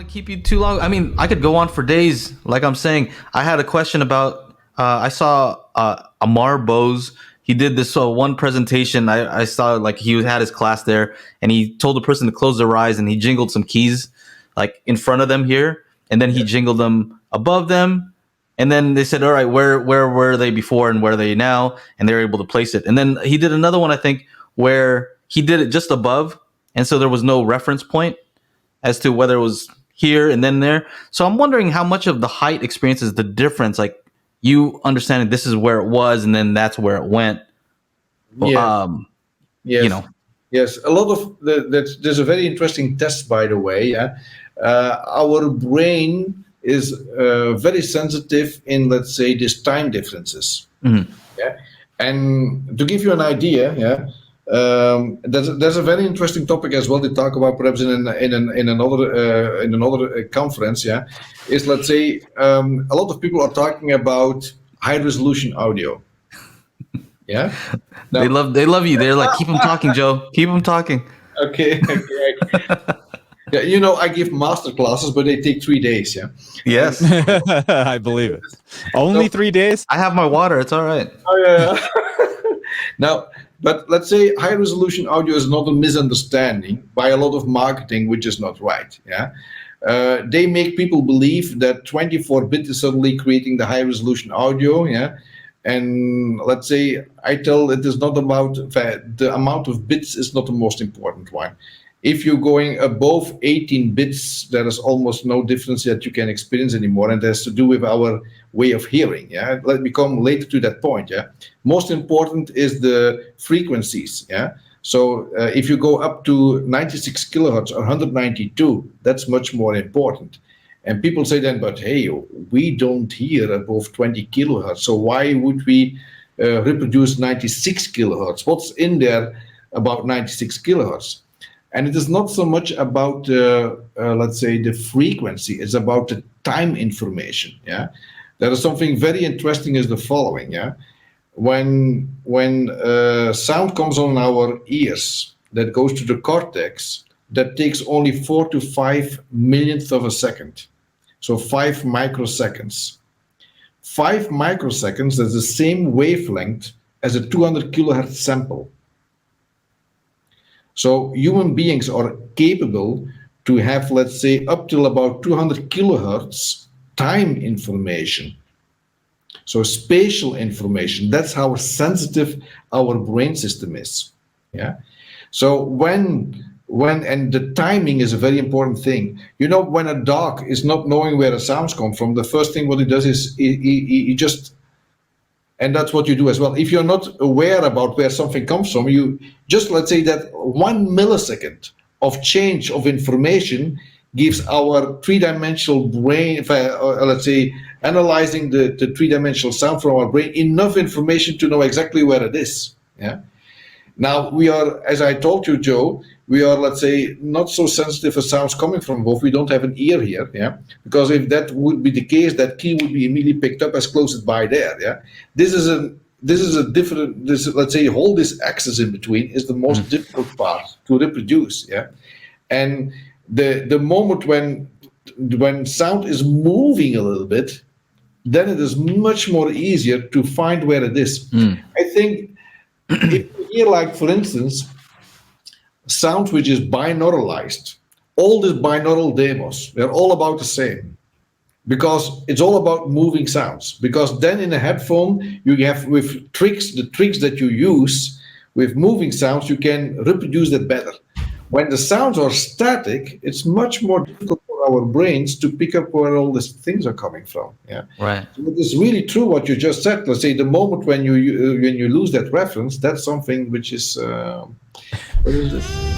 to keep you too long. I mean, I could go on for days. Like I'm saying, I had a question about. I saw Amar Bose. He did this one presentation. I saw like he had his class there, and he told the person to close their eyes, and he jingled some keys like in front of them here, and then he jingled them above them, and then they said, "All right, where were they before, and where are they now?" And they were able to place it. And then he did another one, I think, where he did it just above, and so there was no reference point as to whether it was here and then there. So I'm wondering how much of the height experience is the difference, like you understanding this is where it was and then that's where it went. Yes. You know. Yes, a lot of there's a very interesting test, by the way. Yeah, our brain is very sensitive in, let's say, these time differences. Mm-hmm. Yeah, and to give you an idea, yeah, there's a very interesting topic as well to talk about, perhaps in another conference. Yeah, is, let's say, a lot of people are talking about high resolution audio. Yeah, now, they love you. They're like, keep them talking, Joe. Keep them talking. Okay. Yeah, you know, I give master classes, but they take 3 days. Yeah. Yes, I believe it. Only 3 days. I have my water. It's all right. Oh yeah. Now, but let's say high resolution audio is not a misunderstanding by a lot of marketing, which is not right. Yeah. They make people believe that 24-bit is suddenly creating the high resolution audio. Yeah. And let's say I tell it is not about the amount of bits is not the most important one. If you're going above 18 bits, there is almost no difference that you can experience anymore, and it has to do with our way of hearing. Yeah, let me come later to that point. Yeah, most important is the frequencies. Yeah, so if you go up to 96 kilohertz or 192, that's much more important. And people say then, but hey, we don't hear above 20 kilohertz, so why would we reproduce 96 kilohertz? What's in there about 96 kilohertz? And it is not so much about, let's say, the frequency, it's about the time information. Yeah, there is something very interesting is the following. Yeah, when sound comes on our ears, that goes to the cortex, that takes only 4 to 5 millionths of a second. So 5 microseconds. 5 microseconds is the same wavelength as a 200 kilohertz sample. So human beings are capable to have, let's say, up till about 200 kilohertz time information. So spatial information. That's how sensitive our brain system is. Yeah. So when and the timing is a very important thing. You know, when a dog is not knowing where the sounds come from, the first thing what he does is he just, and that's what you do as well. If you're not aware about where something comes from, you just, let's say that 1 millisecond of change of information gives our three-dimensional brain, let's say, analyzing the three-dimensional sound from our brain, enough information to know exactly where it is. Yeah. Now we are, as I told you, Joe, we are, let's say, not so sensitive as sounds coming from above. We don't have an ear here, yeah. Because if that would be the case, that key would be immediately picked up as close as by there, yeah. This is a different. Let's say, hold this axis in between is the most difficult part to reproduce, yeah. And the moment when sound is moving a little bit, then it is much more easier to find where it is. I think if you hear, like, for instance, sound which is binauralized, all these binaural demos, they're all about the same, because it's all about moving sounds. Because then in a headphone, you have with the tricks that you use with moving sounds, you can reproduce that better. When the sounds are static, it's much more difficult for our brains to pick up where all these things are coming from. Yeah, right. So it is really true what you just said. Let's say the moment when you lose that reference, that's something which is what is it?